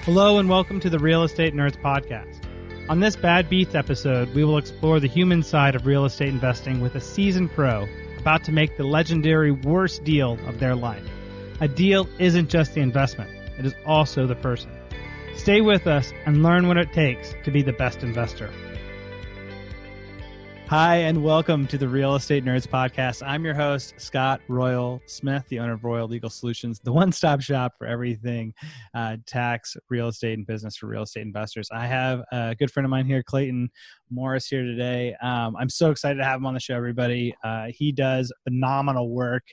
Hello and welcome to the Real Estate Nerds Podcast. On this Bad Beats episode, we will explore the human side of real estate investing with a seasoned pro about to make the legendary worst deal of their life. A deal isn't just the investment, it is also the person. Stay with us and learn what it takes to be the best investor. Hi, and welcome to the Real Estate Nerds Podcast. I'm your host, Scott Royal Smith, the owner of Royal Legal Solutions, the one-stop shop for everything tax, real estate, and business for real estate investors. I have a good friend of mine here, Clayton Morris, here today. I'm so excited to have him on the show, everybody. He does phenomenal work.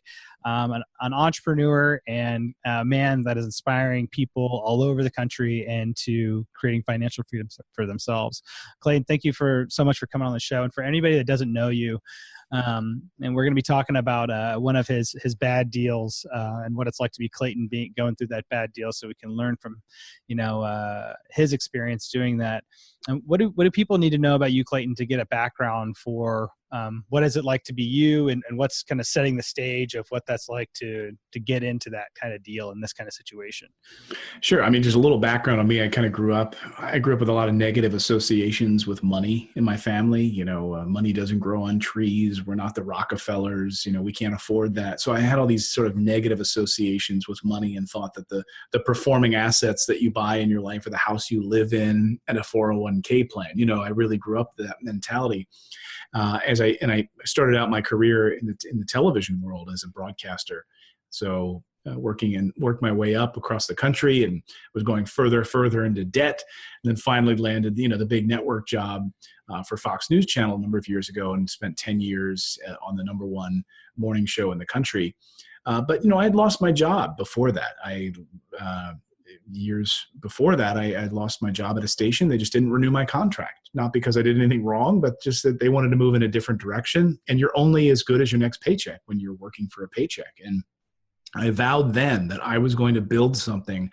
An entrepreneur and a man that is inspiring people all over the country and to creating financial freedom for themselves. Clayton, thank you so much for coming on the show. And for anybody that doesn't know you, and we're going to be talking about one of his bad deals and what it's like to be Clayton going through that bad deal, so we can learn from his experience doing that. And what do people need to know about you, Clayton, to get a background for what is it like to be you, and what's kind of setting the stage of what that's like to get into that kind of deal in this kind of situation? Sure. I mean, just a little background on me. I grew up with a lot of negative associations with money in my family. Money doesn't grow on trees. We're not the Rockefellers. We can't afford that. So I had all these sort of negative associations with money and thought that the performing assets that you buy in your life, or the house you live in, and a 401k plan, I really grew up with that mentality. I started out my career in the television world as a broadcaster. So worked my way up across the country and was going further into debt, and then finally landed, the big network job for Fox News Channel a number of years ago, and spent 10 years on the number one morning show in the country. But I had lost my job before that. Years before that, I lost my job at a station. They just didn't renew my contract, not because I did anything wrong, but just that they wanted to move in a different direction. And you're only as good as your next paycheck when you're working for a paycheck. And I vowed then that I was going to build something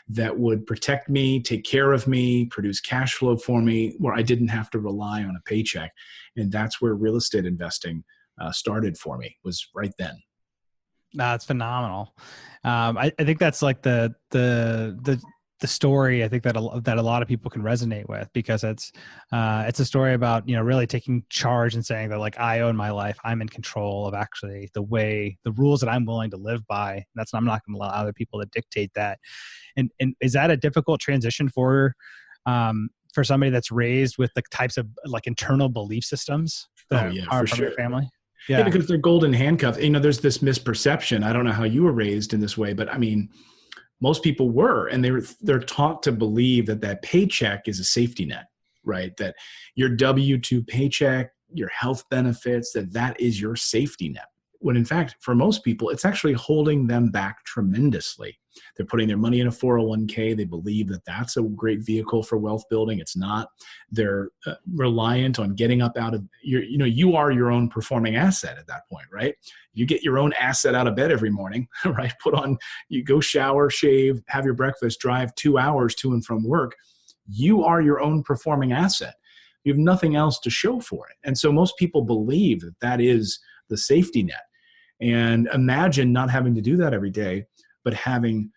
that would protect me, take care of me, produce cash flow for me, where I didn't have to rely on a paycheck. And that's where real estate investing started for me, was right then. That's phenomenal. I think that's like the story I think that a lot of people can resonate with, because it's a story about, really taking charge and saying that, like, I own my life. I'm in control of actually the rules that I'm willing to live by. I'm not going to allow other people to dictate that. And is that a difficult transition for somebody that's raised with the types of, like, internal belief systems that are from your family? Yeah, because they're golden handcuffs. There's this misperception. I don't know how you were raised in this way, but I mean, most people were, and they're taught to believe that paycheck is a safety net, right? That your W-2 paycheck, your health benefits, that is your safety net. When in fact, for most people, it's actually holding them back tremendously. They're putting their money in a 401k. They believe that that's a great vehicle for wealth building. It's not. They're reliant on getting up out of you are your own performing asset at that point, right? You get your own asset out of bed every morning, right? You go shower, shave, have your breakfast, drive 2 hours to and from work. You are your own performing asset. You have nothing else to show for it. And so most people believe that is the safety net. And imagine not having to do that every day, but having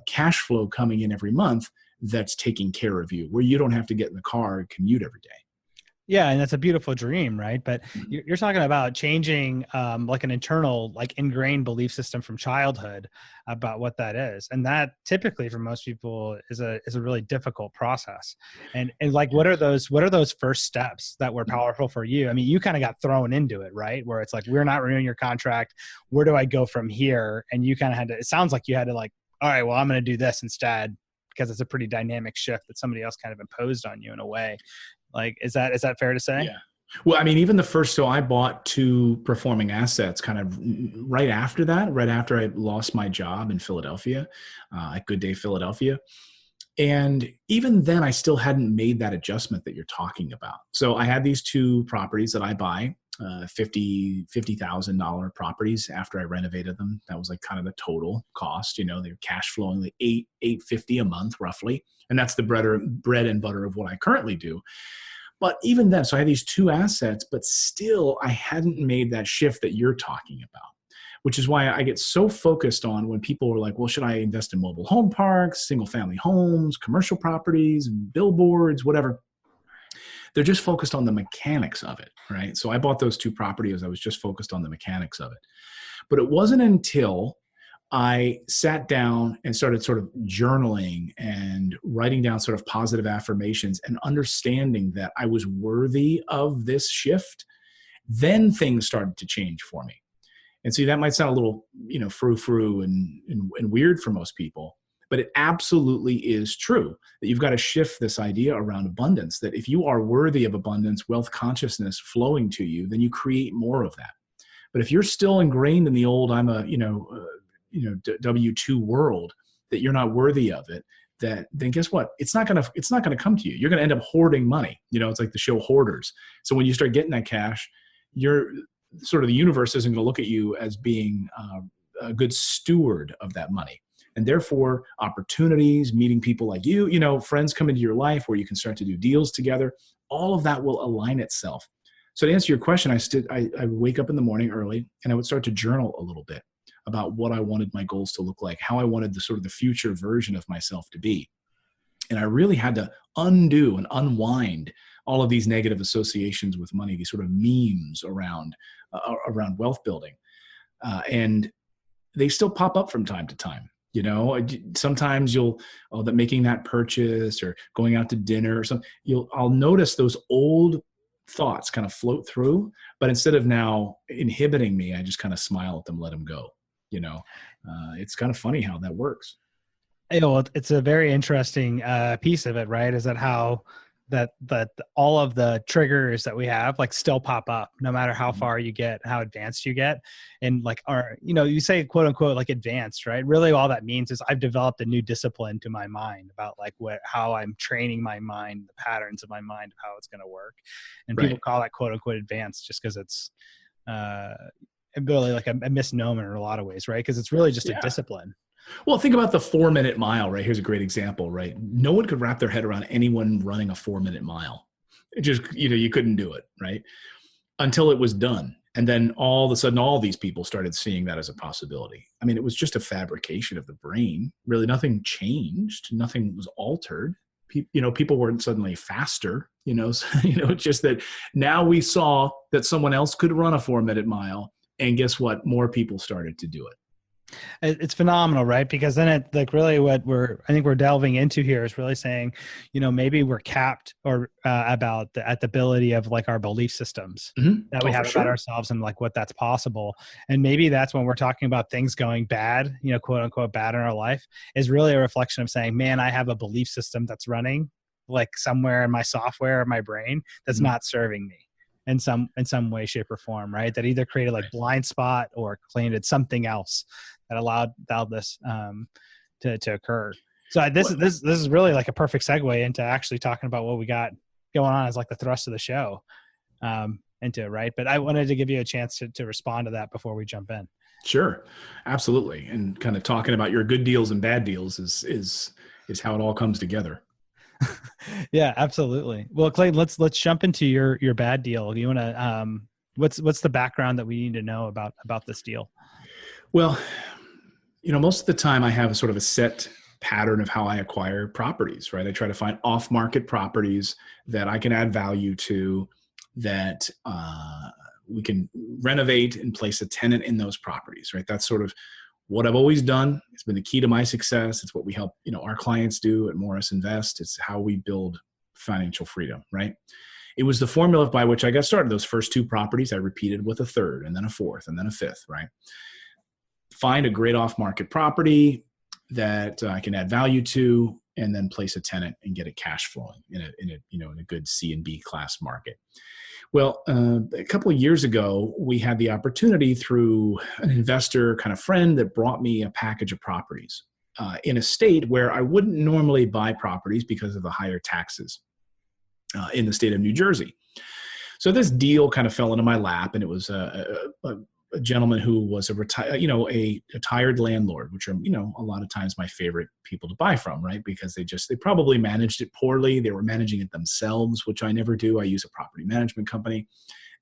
cash flow coming in every month that's taking care of you, where you don't have to get in the car and commute every day. Yeah, and that's a beautiful dream, right? But you're talking about changing like an internal, like, ingrained belief system from childhood about what that is, and that typically for most people is a really difficult process. And like, what are those first steps that were powerful for you? I mean, you kind of got thrown into it, right? Where it's like, we're not renewing your contract. Where do I go from here? And you kind of had to. It sounds like you had to, like, all right, well, I'm going to do this instead, because it's a pretty dynamic shift that somebody else kind of imposed on you in a way. Like, is that fair to say? Yeah. Well, I mean, even so I bought 2 performing assets kind of right after I lost my job in Philadelphia, at Good Day Philadelphia. And even then, I still hadn't made that adjustment that you're talking about. So I had these 2 properties that I buy, $50,000 properties after I renovated them. That was like kind of the total cost. They're cash flowing like $850 a month roughly. And that's the bread and butter of what I currently do. But even then, so I had these 2 assets, but still I hadn't made that shift that you're talking about, which is why I get so focused on when people are like, well, should I invest in mobile home parks, single family homes, commercial properties, billboards, whatever? They're just focused on the mechanics of it, right? So I bought those two properties. I was just focused on the mechanics of it. But it wasn't until I sat down and started sort of journaling and writing down sort of positive affirmations and understanding that I was worthy of this shift, then things started to change for me. And see, that might sound a little, frou-frou and weird for most people, but it absolutely is true that you've got to shift this idea around abundance, that if you are worthy of abundance, wealth consciousness flowing to you, then you create more of that. But if you're still ingrained in the old, I'm a, W-2 world, that you're not worthy of it, then guess what? It's not gonna come to you. You're gonna end up hoarding money. It's like the show Hoarders. So when you start getting that cash, you're sort of, the universe isn't going to look at you as being a good steward of that money. And therefore, opportunities, meeting people like you, friends come into your life where you can start to do deals together. All of that will align itself. So to answer your question, I wake up in the morning early and I would start to journal a little bit about what I wanted my goals to look like, how I wanted the future version of myself to be. And I really had to undo and unwind all of these negative associations with money, these sort of memes around wealth building. And they still pop up from time to time. Sometimes that making that purchase or going out to dinner or something, I'll notice those old thoughts kind of float through, but instead of now inhibiting me, I just kind of smile at them, let them go. It's kind of funny how that works. It's a very interesting piece of it, right? Is that how that all of the triggers that we have still pop up no matter how far you get, how advanced you get. And you say quote unquote advanced, right? Really all that means is I've developed a new discipline to my mind about how I'm training my mind, the patterns of my mind of how it's going to work. And people call that quote unquote advanced just because it's really a misnomer in a lot of ways, right? Because it's really just a discipline. Well, think about the 4-minute mile, right? Here's a great example, right? No one could wrap their head around anyone running a 4-minute mile. It just, you couldn't do it, right? Until it was done. And then all of a sudden, all these people started seeing that as a possibility. I mean, it was just a fabrication of the brain. Really, nothing changed. Nothing was altered. People weren't suddenly faster, it's just that now we saw that someone else could run a 4-minute mile. And guess what? More people started to do it. It's phenomenal, right? Because then it really what I think we're delving into here is really saying, maybe we're capped or about the ability of our belief systems that we have about ourselves and what that's possible. And maybe that's when we're talking about things going bad, quote unquote bad in our life, is really a reflection of saying, man, I have a belief system that's running somewhere in my software or my brain that's not serving me in some way, shape, or form, right? That either created blind spot or created something else that allowed this to occur. So this is really a perfect segue into actually talking about what we got going on as the thrust of the show into it, right? But I wanted to give you a chance to respond to that before we jump in. Sure, absolutely, and kind of talking about your good deals and bad deals is how it all comes together. Yeah, absolutely. Well, Clayton, let's jump into your bad deal. You want to what's the background that we need to know about this deal? Well, most of the time I have a sort of a set pattern of how I acquire properties, right? I try to find off-market properties that I can add value to, that we can renovate and place a tenant in those properties, right? That's sort of what I've always done. It's been the key to my success. It's what we help, our clients do at Morris Invest. It's how we build financial freedom, right? It was the formula by which I got started. Those first two properties, I repeated with a third and then a fourth and then a fifth, right? Find a great off-market property that I can add value to, and then place a tenant and get it cash flowing in a good C and B class market. Well, a couple of years ago, we had the opportunity through an investor kind of friend that brought me a package of properties in a state where I wouldn't normally buy properties because of the higher taxes in the state of New Jersey. So this deal kind of fell into my lap, and it was a gentleman who was a retired landlord, which are, a lot of times my favorite people to buy from, right? Because they probably managed it poorly. They were managing it themselves, which I never do. I use a property management company.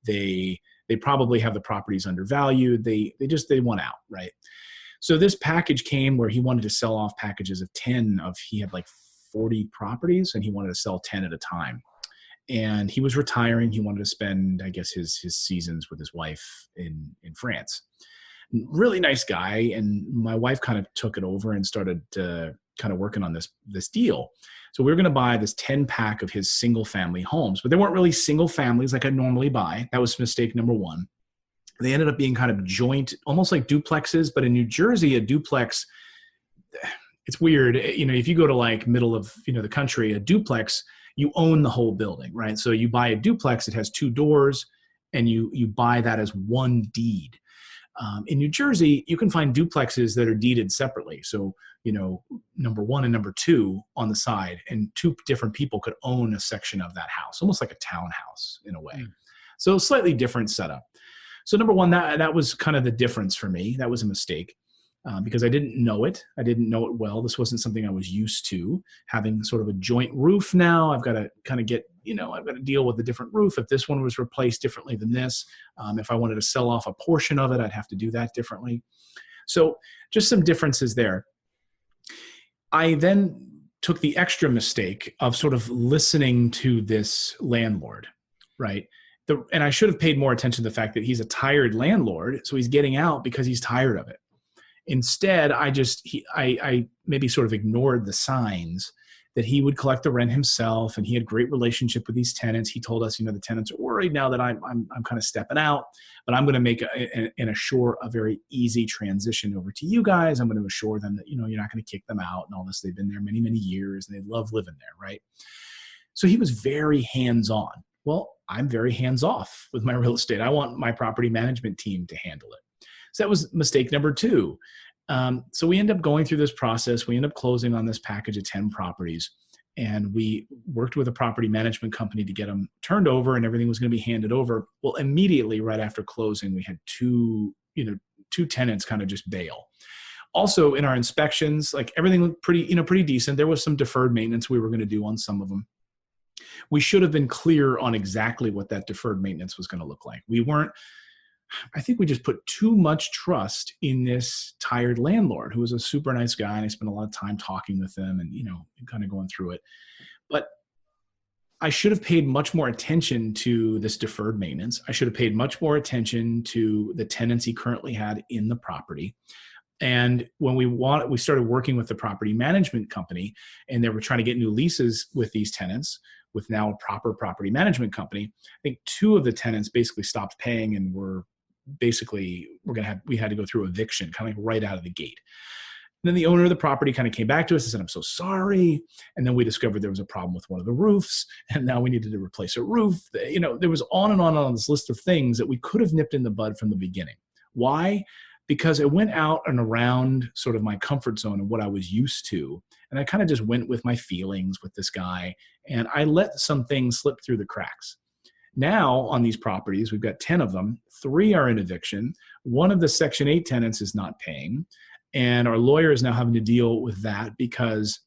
They They probably have the properties undervalued. They want out, right? So this package came where he wanted to sell off packages of 10 of, he had like 40 properties and he wanted to sell 10 at a time. And he was retiring. He wanted to spend, I guess, his seasons with his wife in France. Really nice guy. And my wife kind of took it over and started kind of working on this deal. So we were going to buy this 10 pack of his single family homes, but they weren't really single families like I normally buy. That was mistake number one. They ended up being kind of joint, almost like duplexes, but in New Jersey, a duplex, it's weird. You know, if you go to like middle of, the country, a duplex, you own the whole building, right? So you buy a duplex, it has 2 doors, and you buy that as one deed. In New Jersey, you can find duplexes that are deeded separately. So, number 1 and number 2 on the side, and 2 different people could own a section of that house, almost like a townhouse in a way. Mm. So slightly different setup. So number 1, that was kind of the difference for me. That was a mistake because I didn't know it. I didn't know it well. This wasn't something I was used to, having sort of a joint roof now. I've got to kind of get, I've got to deal with a different roof. If this one was replaced differently than this, if I wanted to sell off a portion of it, I'd have to do that differently. So just some differences there. I then took the extra mistake of sort of listening to this landlord, right? And I should have paid more attention to the fact that he's a tired landlord, so he's getting out because he's tired of it. Instead, I maybe sort of ignored the signs that he would collect the rent himself, and he had a great relationship with these tenants. He told us, the tenants are worried now that I'm kind of stepping out, but I'm going to make and assure a very easy transition over to you guys. I'm going to assure them that, you're not going to kick them out and all this. They've been there many, many years and they love living there, right? So he was very hands-on. Well, I'm very hands-off with my real estate. I want my property management team to handle it. So that was mistake number 2. So we end up going through this process. We end up closing on this package of 10 properties, and we worked with a property management company to get them turned over, and everything was going to be handed over. Well, immediately right after closing, we had two tenants kind of just bail. Also in our inspections, like everything looked pretty decent. There was some deferred maintenance we were going to do on some of them. We should have been clear on exactly what that deferred maintenance was going to look like. I think we just put too much trust in this tired landlord who was a super nice guy. And I spent a lot of time talking with him and, kind of going through it. But I should have paid much more attention to this deferred maintenance. I should have paid much more attention to the tenants he currently had in the property. And when we started working with the property management company, and they were trying to get new leases with these tenants, with now a proper property management company, I think 2 of the tenants basically stopped paying and we had to go through eviction kind of like right out of the gate. And then the owner of the property kind of came back to us and said, I'm so sorry. And then we discovered there was a problem with one of the roofs, and now we needed to replace a roof. There was on and on this list of things that we could have nipped in the bud from the beginning. Why? Because it went out and around sort of my comfort zone and what I was used to. And I kind of just went with my feelings with this guy, and I let some things slip through the cracks. Now on these properties, we've got 10 of them. 3 are in eviction. 1 of the Section 8 tenants is not paying. And our lawyer is now having to deal with that because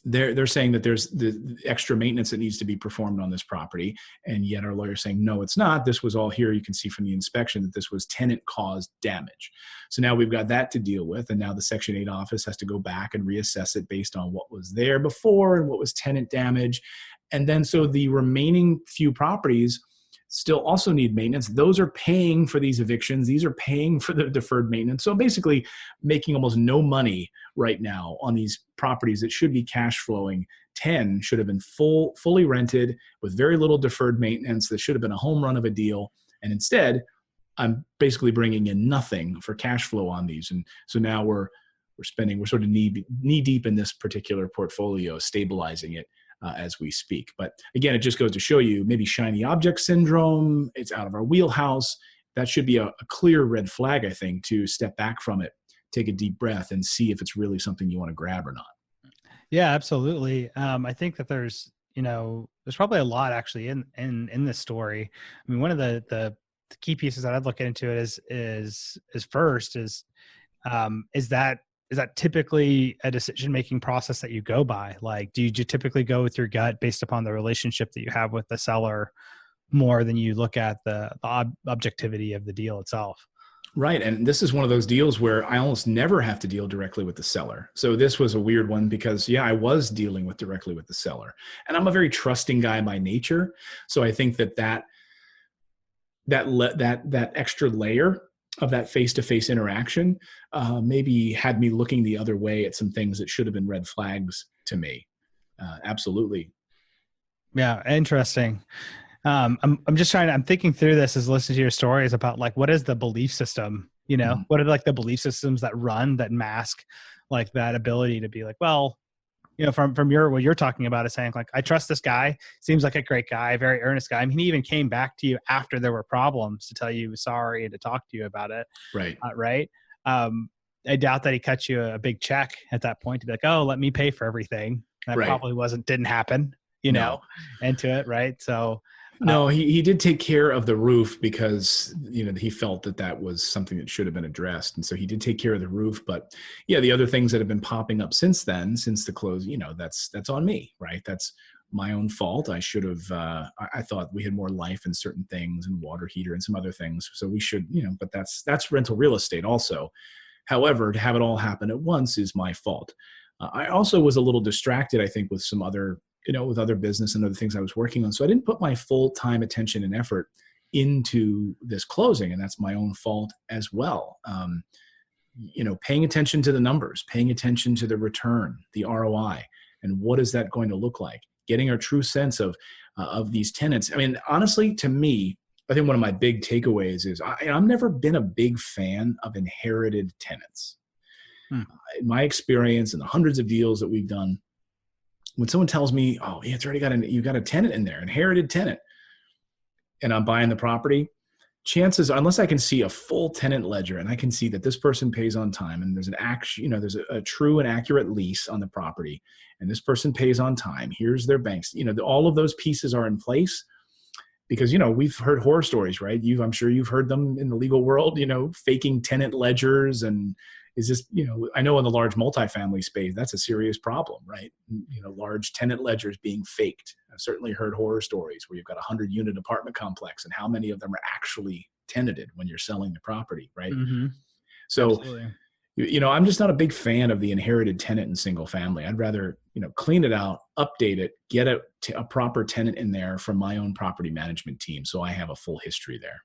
they're saying that there's the extra maintenance that needs to be performed on this property. And yet our lawyer is saying, no, it's not. This was all here. You can see from the inspection that this was tenant-caused damage. So now we've got that to deal with. And now the Section 8 office has to go back and reassess it based on what was there before and what was tenant damage. And then so the remaining few properties still also need maintenance. Those are paying for these evictions. These are paying for the deferred maintenance. So basically making almost no money right now on these properties that should be cash flowing. 10 should have been fully rented with very little deferred maintenance. That should have been a home run of a deal. And instead, I'm basically bringing in nothing for cash flow on these. And so now we're sort of knee deep in this particular portfolio, stabilizing it as we speak. But again, it just goes to show you maybe shiny object syndrome. It's out of our wheelhouse. That should be a clear red flag, I think, to step back from it, take a deep breath, and see if it's really something you want to grab or not. Yeah, absolutely. I think that there's probably a lot actually in this story. I mean, one of the key pieces that I'd look into it is that typically a decision-making process that you go by? Like, do you typically go with your gut based upon the relationship that you have with the seller, more than you look at the objectivity of the deal itself. Right. And this is one of those deals where I almost never have to deal directly with the seller. So this was a weird one because, yeah, I was dealing directly with the seller. And I'm a very trusting guy by nature. So I think that extra layer of that face-to-face interaction maybe had me looking the other way at some things that should have been red flags to me. Absolutely. Yeah. Interesting. I'm thinking through this as listening to your stories about like, what is the belief system, Mm-hmm. what are like the belief systems that mask like that ability to be like, well, from what you're talking about is saying like, I trust this guy, seems like a great guy, very earnest guy. I mean, he even came back to you after there were problems to tell you he was sorry and to talk to you about it. Right. Right. I doubt that he cut you a big check at that point to be like, oh, let me pay for everything. That Right. probably didn't happen, No. into it. Right. So, no, he did take care of the roof because, he felt that was something that should have been addressed. And so he did take care of the roof. But yeah, the other things that have been popping up since then, since the close, that's on me, right? That's my own fault. I should have, I thought we had more life in certain things and water heater and some other things. So we should, but that's rental real estate also. However, to have it all happen at once is my fault. I also was a little distracted, I think, with some other with other business and other things I was working on. So I didn't put my full-time attention and effort into this closing, and that's my own fault as well. Paying attention to the numbers, paying attention to the return, the ROI, and what is that going to look like? Getting a true sense of these tenants. I mean, honestly, to me, I think one of my big takeaways is I've never been a big fan of inherited tenants. In my experience and the hundreds of deals that we've done, when someone tells me, oh, yeah, you got a tenant in there, inherited tenant, and I'm buying the property, chances, unless I can see a full tenant ledger and I can see that this person pays on time and there's there's a true and accurate lease on the property and this person pays on time, here's their banks, all of those pieces are in place because, we've heard horror stories, right? I'm sure you've heard them in the legal world, faking tenant ledgers and is this, I know in the large multifamily space, that's a serious problem, right? Large tenant ledgers being faked. I've certainly heard horror stories where you've got 100-unit apartment complex and how many of them are actually tenanted when you're selling the property, right? Mm-hmm. So, absolutely. I'm just not a big fan of the inherited tenant in single family. I'd rather, clean it out, update it, get a proper tenant in there from my own property management team. So I have a full history there.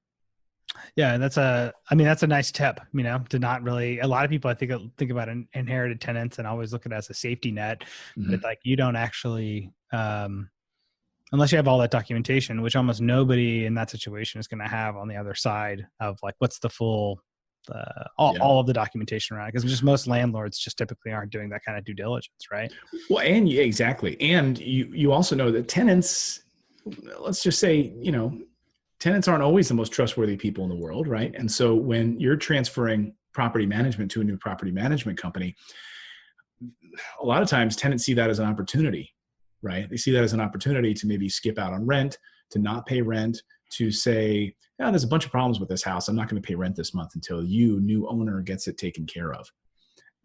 Yeah, that's a nice tip, to not really, a lot of people I think about inherited tenants and always look at it as a safety net, Mm-hmm. but like you don't actually, unless you have all that documentation, which almost nobody in that situation is going to have on the other side of like, what's the full, all of the documentation around it. Because just most landlords just typically aren't doing that kind of due diligence, right? Well, and exactly. And you also know that tenants, let's just say, tenants aren't always the most trustworthy people in the world, right? And so when you're transferring property management to a new property management company, a lot of times tenants see that as an opportunity, right? They see that as an opportunity to maybe skip out on rent, to not pay rent, to say, yeah, there's a bunch of problems with this house. I'm not going to pay rent this month until new owner, gets it taken care of.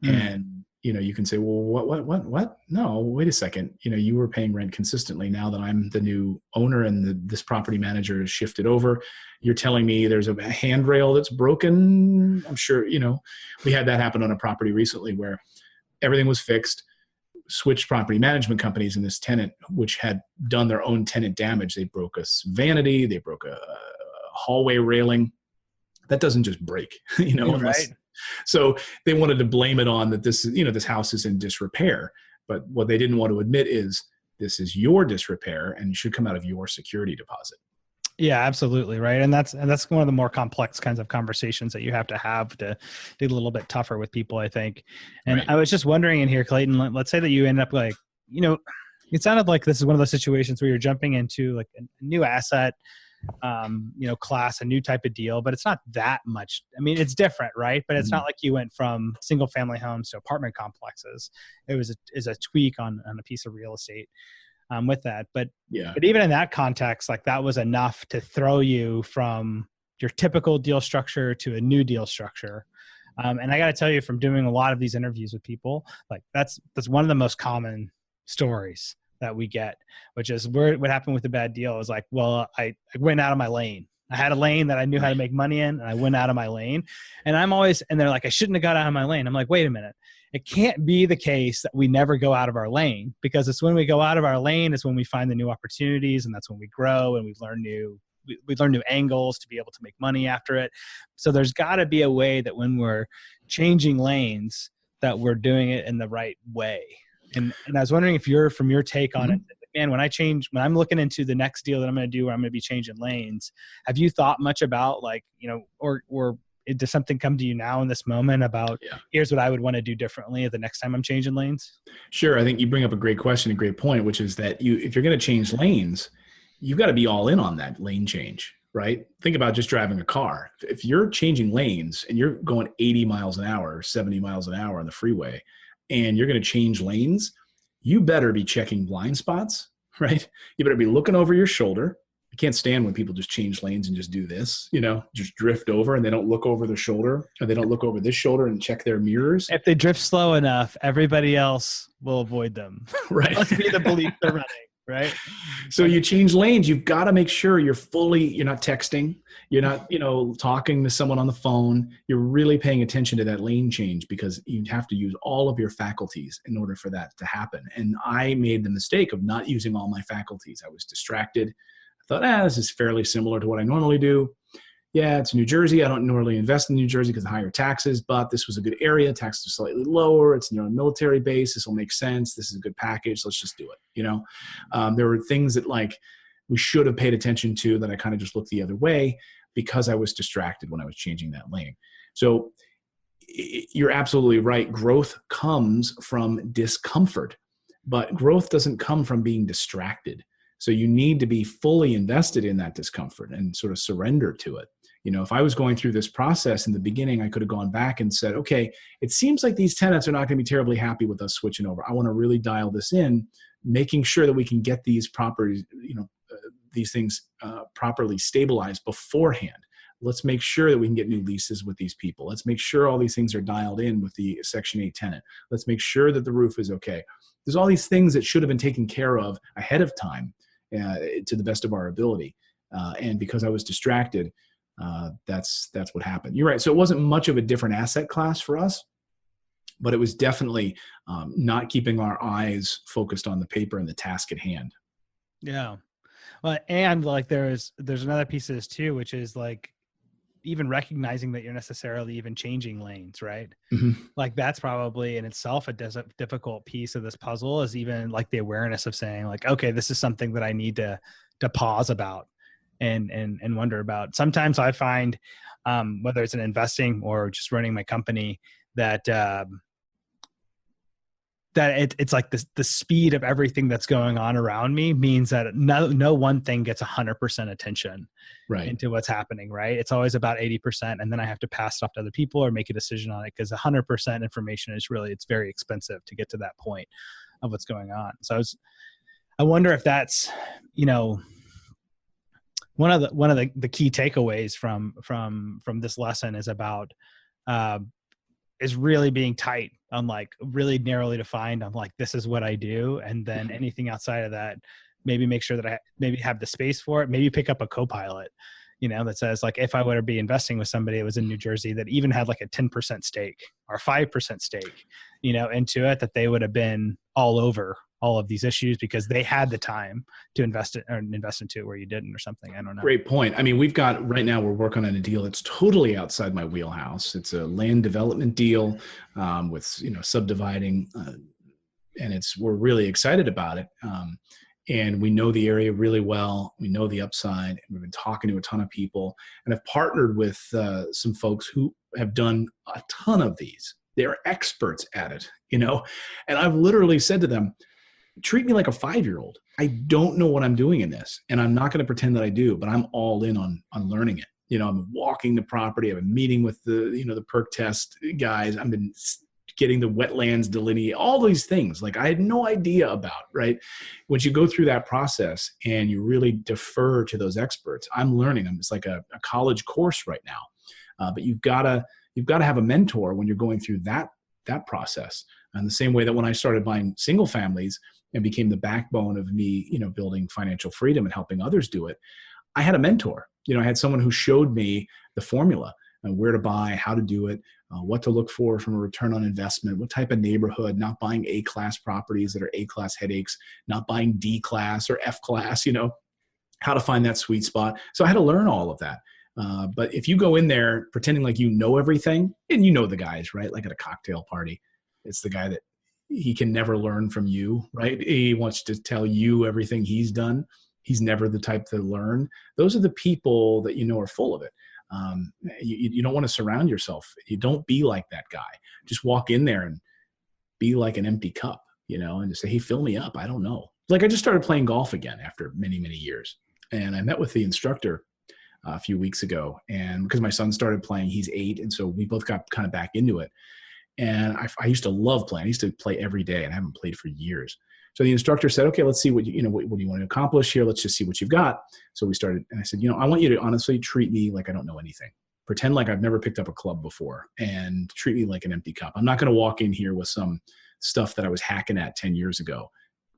And, you can say, well, what? No, wait a second. You were paying rent consistently. Now that I'm the new owner and this property manager has shifted over, you're telling me there's a handrail that's broken. I'm sure, we had that happen on a property recently where everything was fixed, switched property management companies, and this tenant, which had done their own tenant damage, they broke a vanity, they broke a hallway railing. That doesn't just break, unless. Right. So they wanted to blame it on that this house is in disrepair. But what they didn't want to admit is this is your disrepair and it should come out of your security deposit. Yeah, absolutely. Right. And that's one of the more complex kinds of conversations that you have to be a little bit tougher with people, I think. And Right. I was just wondering in here, Clayton, let's say that you end up like, it sounded like this is one of those situations where you're jumping into like a new asset, class, a new type of deal, but it's not that much. I mean, it's different, right? But it's not like you went from single family homes to apartment complexes. It was a tweak on a piece of real estate with that. But even in that context, like that was enough to throw you from your typical deal structure to a new deal structure. And I got to tell you, from doing a lot of these interviews with people, like that's one of the most common stories that we get, which is what happened with the bad deal is like, well, I went out of my lane. I had a lane that I knew how to make money in, and I went out of my lane. And they're like, I shouldn't have got out of my lane. I'm like, wait a minute. It can't be the case that we never go out of our lane, because it's when we go out of our lane is when we find the new opportunities, and that's when we grow and we learn new angles to be able to make money after it. So there's got to be a way that when we're changing lanes, that we're doing it in the right way. And I was wondering if from your take on it, man, when I'm looking into the next deal that I'm going to do where I'm going to be changing lanes, have you thought much about like, or does something come to you now in this moment about here's what I would want to do differently the next time I'm changing lanes? Sure. I think you bring up a great question, a great point, which is that if you're going to change lanes, you've got to be all in on that lane change, right? Think about just driving a car. If you're changing lanes and you're going 80 miles an hour, or 70 miles an hour on the freeway, and you're going to change lanes, you better be checking blind spots, right? You better be looking over your shoulder. I can't stand when people just change lanes and just do this, just drift over and they don't look over their shoulder, or they don't look over this shoulder and check their mirrors. If they drift slow enough, everybody else will avoid them. Right. Must be the belief they're running. Right. So you change lanes, you've got to make sure you're not texting, you're not, talking to someone on the phone. You're really paying attention to that lane change, because you have to use all of your faculties in order for that to happen. And I made the mistake of not using all my faculties. I was distracted. I thought, this is fairly similar to what I normally do. Yeah, it's New Jersey. I don't normally invest in New Jersey because of higher taxes, but this was a good area. Taxes are slightly lower. It's near a military base. This will make sense. This is a good package. Let's just do it. There were things that like we should have paid attention to that I kind of just looked the other way because I was distracted when I was changing that lane. So you're absolutely right. Growth comes from discomfort, but growth doesn't come from being distracted. So you need to be fully invested in that discomfort and sort of surrender to it. If I was going through this process in the beginning, I could have gone back and said, okay, it seems like these tenants are not going to be terribly happy with us switching over. I want to really dial this in, making sure that we can get these properties, these things properly stabilized beforehand. Let's make sure that we can get new leases with these people. Let's make sure all these things are dialed in with the Section 8 tenant. Let's make sure that the roof is okay. There's all these things that should have been taken care of ahead of time to the best of our ability. And because I was distracted, that's what happened. You're right. So it wasn't much of a different asset class for us, but it was definitely not keeping our eyes focused on the paper and the task at hand. Yeah. Well, and like there's another piece of this too, which is like even recognizing that you're necessarily even changing lanes, right? Mm-hmm. Like that's probably in itself a difficult piece of this puzzle, is even like the awareness of saying like, okay, this is something that I need to pause about and wonder about. Sometimes I find whether it's in investing or just running my company that it's like the speed of everything that's going on around me means that no one thing gets 100% attention into what's happening, right? It's always about 80%. And then I have to pass it off to other people or make a decision on it, because 100% information is it's very expensive to get to that point of what's going on. So I wonder if that's, one of the key takeaways from this lesson is about, is really being tight on like really narrowly defined on like, this is what I do. And then anything outside of that, maybe make sure that I maybe have the space for it, maybe pick up a co-pilot, that says like, if I were to be investing with somebody that was in New Jersey that even had like a 10% stake or 5% stake, into it, that they would have been all over all of these issues because they had the time to invest into it where you didn't or something. I don't know. Great point. I mean, right now we're working on a deal that's totally outside my wheelhouse. It's a land development deal with, subdividing and we're really excited about it. And we know the area really well. We know the upside, and we've been talking to a ton of people and have partnered with some folks who have done a ton of these. They're experts at it, and I've literally said to them, treat me like a 5-year-old. I don't know what I'm doing in this, and I'm not going to pretend that I do, but I'm all in on learning it. I'm walking the property. I've been meeting with the perk test guys. I've been getting the wetlands delineate, all these things like I had no idea about, right? Once you go through that process and you really defer to those experts, I'm learning them. It's like a college course right now. But you've got to have a mentor when you're going through that process. And the same way that when I started buying single families, and became the backbone of me, building financial freedom and helping others do it, I had a mentor. I had someone who showed me the formula, where to buy, how to do it, what to look for from a return on investment, what type of neighborhood, not buying A-class properties that are A-class headaches, not buying D-class or F-class, how to find that sweet spot. So I had to learn all of that. But if you go in there pretending like you know everything, and the guys, right? Like at a cocktail party, it's the guy that he can never learn from you, right? He wants to tell you everything he's done. He's never the type to learn. Those are the people that are full of it. You don't want to surround yourself. You don't be like that guy. Just walk in there and be like an empty cup, and just say, hey, fill me up. I don't know. Like I just started playing golf again after many, many years. And I met with the instructor a few weeks ago, and because my son started playing, he's 8. And so we both got kind of back into it. And I used to love playing. I used to play every day, and I haven't played for years. So the instructor said, okay, let's see what do you want to accomplish here? Let's just see what you've got. So we started, and I said, I want you to honestly treat me like I don't know anything. Pretend like I've never picked up a club before, and treat me like an empty cup. I'm not going to walk in here with some stuff that I was hacking at 10 years ago.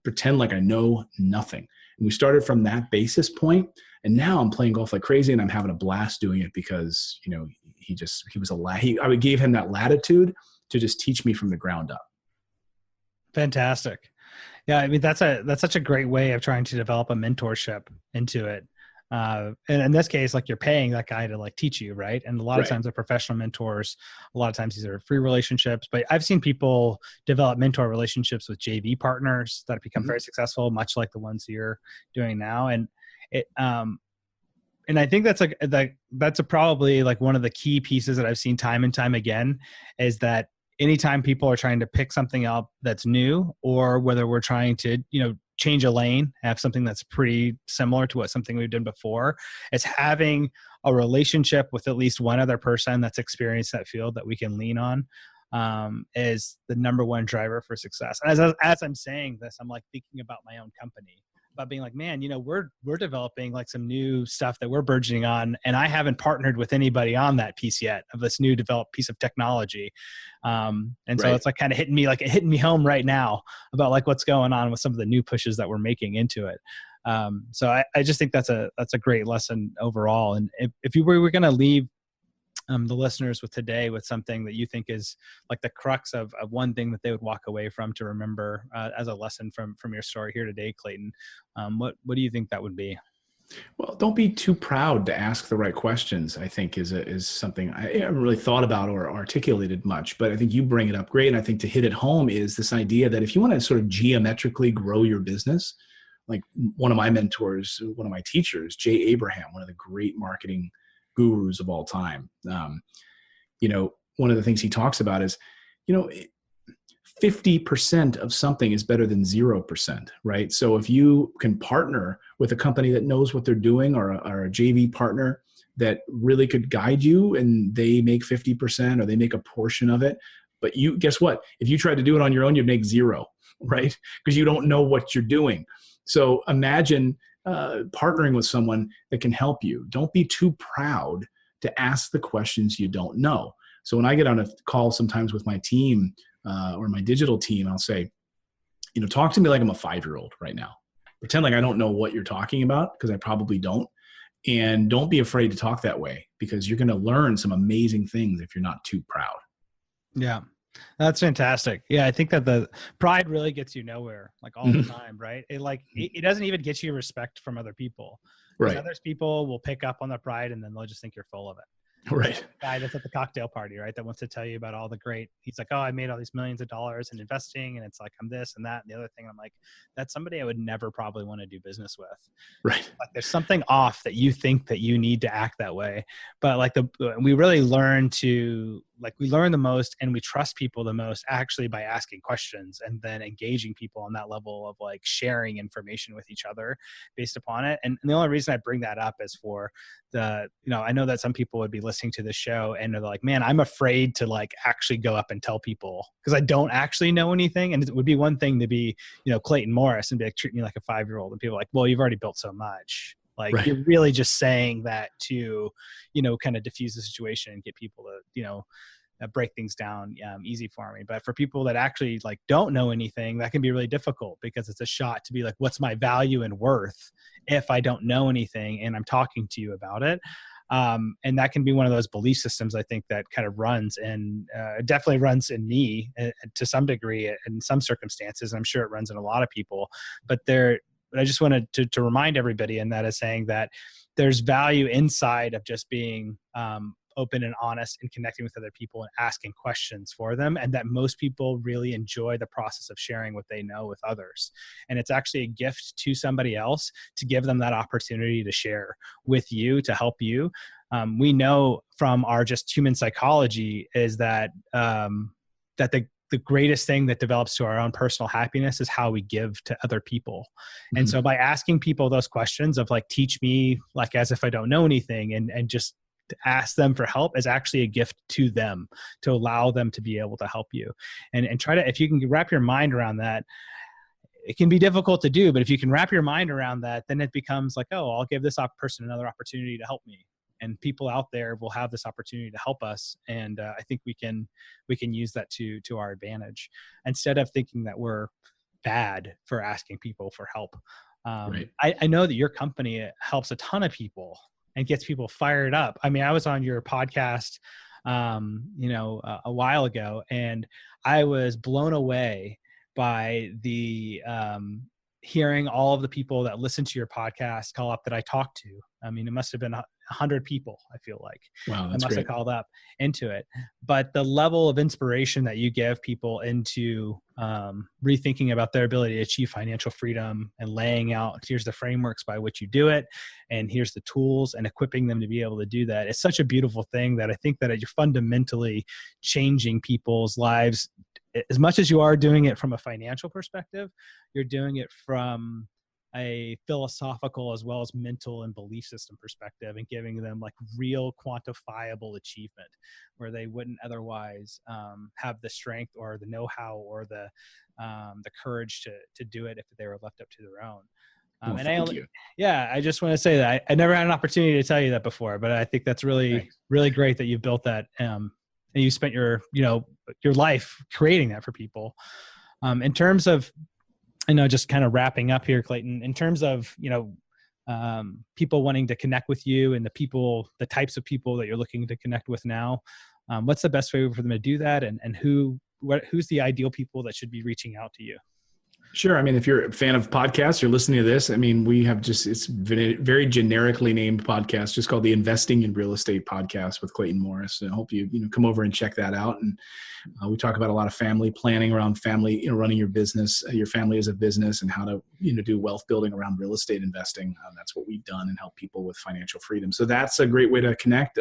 Pretend like I know nothing. And we started from that basis point, and now I'm playing golf like crazy, and I'm having a blast doing it because, I gave him that latitude to just teach me from the ground up. Fantastic. Yeah, I mean, that's such a great way of trying to develop a mentorship into it. And in this case, like you're paying that guy to like teach you, right? And a lot of times they're professional mentors. A lot of times these are free relationships, but I've seen people develop mentor relationships with JV partners that have become very successful, much like the ones you're doing now. And and I think that's probably like one of the key pieces that I've seen time and time again is that anytime people are trying to pick something up that's new, or whether we're trying to, change a lane, have something that's pretty similar to something we've done before, it's having a relationship with at least one other person that's experienced that field that we can lean on, is the number one driver for success. And as I'm saying this, I'm like thinking about my own company, about being like, man, we're developing like some new stuff that we're burgeoning on, and I haven't partnered with anybody on that piece yet of this new developed piece of technology. So it's like kind of hitting me home right now about like what's going on with some of the new pushes that we're making into it. So I just think that's a great lesson overall. And if you were going to leave the listeners with today with something that you think is like the crux of one thing that they would walk away from to remember as a lesson from your story here today, Clayton, what do you think that would be? Well, don't be too proud to ask the right questions, I think is something I haven't really thought about or articulated much, but I think you bring it up great. And I think to hit it home is this idea that if you want to sort of geometrically grow your business, like one of my mentors, one of my teachers, Jay Abraham, one of the great marketing gurus of all time. One of the things he talks about is, 50% of something is better than 0%, right? So if you can partner with a company that knows what they're doing, or a JV partner that really could guide you, and they make 50% or they make a portion of it, but guess what? If you tried to do it on your own, you'd make 0, right? Because you don't know what you're doing. So imagine partnering with someone that can help you. Don't be too proud to ask the questions you don't know. So when I get on a call sometimes with my team or my digital team, I'll say, talk to me like I'm a 5-year-old right now. Pretend like I don't know what you're talking about, because I probably don't. And don't be afraid to talk that way, because you're going to learn some amazing things if you're not too proud. Yeah. That's fantastic. Yeah, I think that the pride really gets you nowhere, like all the time, right? It doesn't even get you respect from other people. Right. Other people will pick up on the pride, and then they'll just think you're full of it. Right. The guy that's at the cocktail party, right? That wants to tell you about all the great, he's like, oh, I made all these millions of dollars in investing, and it's like, I'm this and that and the other thing. I'm like, that's somebody I would never probably want to do business with. Right. Like there's something off that you think that you need to act that way. But like we really learn we learn the most, and we trust people the most actually by asking questions and then engaging people on that level of like sharing information with each other based upon it. And the only reason I bring that up is for I know that some people would be listening to this show and they're like, man, I'm afraid to like actually go up and tell people because I don't actually know anything. And it would be one thing to be, Clayton Morris and be like, treat me like a 5-year-old. And people are like, well, you've already built so much. Like right. You're really just saying that to, kind of diffuse the situation and get people to, break things down easy for me. But for people that actually like don't know anything, that can be really difficult because it's a shot to be like, what's my value and worth if I don't know anything and I'm talking to you about it? And that can be one of those belief systems, I think, that kind of runs and definitely runs in me to some degree in some circumstances. And I'm sure it runs in a lot of people, but I just wanted to remind everybody, and that is saying that there's value inside of just being open and honest and connecting with other people and asking questions for them. And that most people really enjoy the process of sharing what they know with others. And it's actually a gift to somebody else to give them that opportunity to share with you, to help you. We know from our just human psychology is that, the greatest thing that develops to our own personal happiness is how we give to other people. Mm-hmm. And so by asking people those questions of like, teach me, like as if I don't know anything, and just to ask them for help is actually a gift to them, to allow them to be able to help you. And try to, if you can wrap your mind around that, it can be difficult to do, but if you can wrap your mind around that, then it becomes like, oh, I'll give this person another opportunity to help me. And people out there will have this opportunity to help us. And I think we can use that to our advantage instead of thinking that we're bad for asking people for help. Right. I know that your company helps a ton of people and gets people fired up. I mean, I was on your podcast, a while ago, and I was blown away by the hearing all of the people that listen to your podcast call up that I talked to. I mean, it must have been 100 people, I feel like. Wow, that's I must great. have called up into it. But the level of inspiration that you give people into rethinking about their ability to achieve financial freedom and laying out, here's the frameworks by which you do it, and here's the tools, and equipping them to be able to do that. It's such a beautiful thing that I think that you're fundamentally changing people's lives. As much as you are doing it from a financial perspective, you're doing it from a philosophical as well as mental and belief system perspective, and giving them like real quantifiable achievement where they wouldn't otherwise have the strength or the know-how or the courage to do it if they were left up to their own. I just want to say that I never had an opportunity to tell you that before, but I think that's really great that you've built that. And you spent your life creating that for people. In terms of, just kind of wrapping up here, Clayton, in terms of, people wanting to connect with you and the types of people that you're looking to connect with now, what's the best way for them to do that? And who's the ideal people that should be reaching out to you? Sure. I mean, if you're a fan of podcasts, you're listening to this. I mean, we have it's very generically named podcast, just called the Investing in Real Estate Podcast with Clayton Morris. And I hope you come over and check that out. And we talk about a lot of family planning around family, running your business, your family as a business, and how to, do wealth building around real estate investing. That's what we've done and help people with financial freedom. So that's a great way to connect.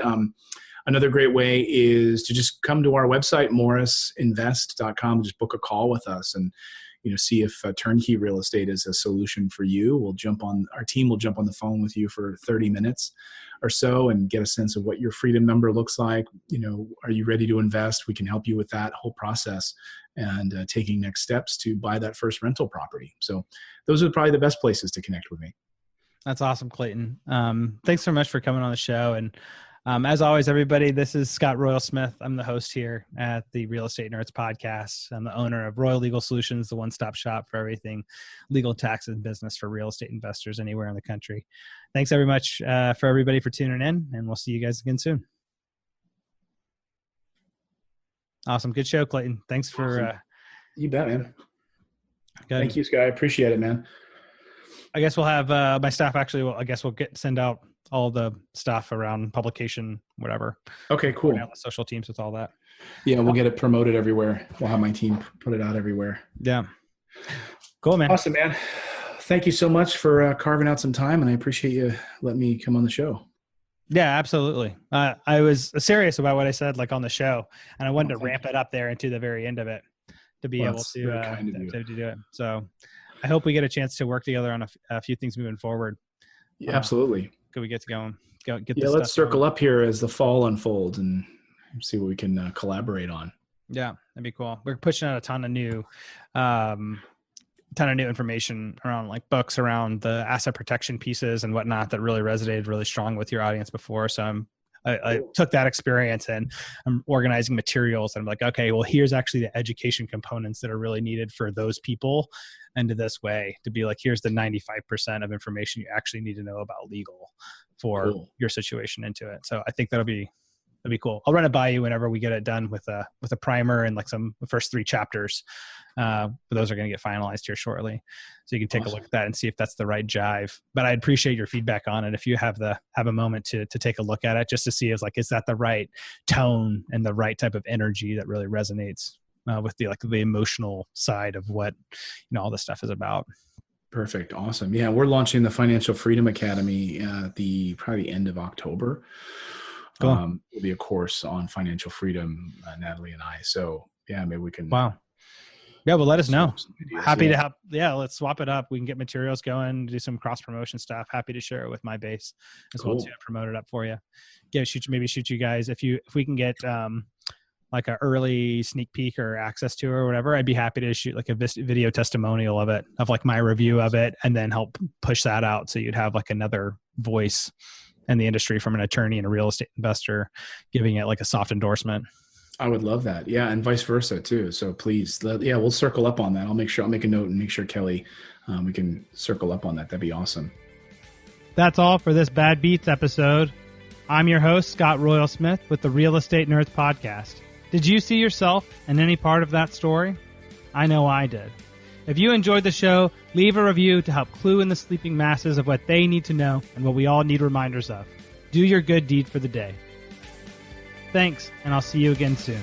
Another great way is to just come to our website, morrisinvest.com, just book a call with us and see if turnkey real estate is a solution for you. Our team will jump on the phone with you for 30 minutes or so and get a sense of what your freedom number looks like. Are you ready to invest? We can help you with that whole process and taking next steps to buy that first rental property. So those are probably the best places to connect with me. That's awesome, Clayton. Thanks so much for coming on the show. And as always, everybody, this is Scott Royal Smith. I'm the host here at the Real Estate Nerds podcast. I'm the owner of Royal Legal Solutions, the one-stop shop for everything legal, tax, and business for real estate investors anywhere in the country. Thanks very much for everybody for tuning in, and we'll see you guys again soon. Awesome. Good show, Clayton. Thanks for... Awesome. You bet, man. Good. Thank you, Scott. I appreciate it, man. I guess we'll have my staff we'll send out all the stuff around publication, whatever. Okay, cool. The social teams with all that. Yeah, we'll get it promoted everywhere. We'll have my team put it out everywhere. Yeah. Cool, man. Awesome, man. Thank you so much for carving out some time, and I appreciate you letting me come on the show. Yeah, absolutely. I was serious about what I said, like on the show, and I wanted to ramp it up there into the very end of it to be able to do it. So I hope we get a chance to work together on a few things moving forward. Yeah, absolutely. Could we get to going? Let's circle up here as the fall unfolds and see what we can collaborate on. Yeah, that'd be cool. We're pushing out a ton of new information around like books around the asset protection pieces and whatnot that really resonated really strong with your audience before. So I'm I took that experience and I'm organizing materials. And I'm like, okay, well, here's actually the education components that are really needed for those people. And to this way to be like, here's the 95% of information you actually need to know about legal for your situation into it. So I think that'd be cool. I'll run it by you whenever we get it done with a primer and like the first 3 chapters. But those are going to get finalized here shortly. So you can take a look at that and see if that's the right jive. But I'd appreciate your feedback on it. If you have a moment to take a look at it, just to see is that the right tone and the right type of energy that really resonates with the emotional side of what, all this stuff is about. Perfect. Awesome. Yeah. We're launching the Financial Freedom Academy probably the end of October. Cool. It'll be a course on financial freedom, Natalie and I. So yeah, maybe we can. Wow. Yeah. Well, let us know. Happy to help. Yeah. Let's swap it up. We can get materials going, do some cross promotion stuff. Happy to share it with my base as well to promote it up for you. Yeah. Shoot you guys. If we can get, like an early sneak peek or access to or whatever, I'd be happy to shoot like a video testimonial of it, of like my review of it, and then help push that out. So you'd have like another voice in the industry from an attorney and a real estate investor giving it like a soft endorsement. I would love that. Yeah. And vice versa too. So please, we'll circle up on that. I'll make a note and make sure Kelly, we can circle up on that. That'd be awesome. That's all for this Bad Beats episode. I'm your host, Scott Royal Smith with the Real Estate Nerds Podcast. Did you see yourself in any part of that story? I know I did. If you enjoyed the show, leave a review to help clue in the sleeping masses of what they need to know and what we all need reminders of. Do your good deed for the day. Thanks, and I'll see you again soon.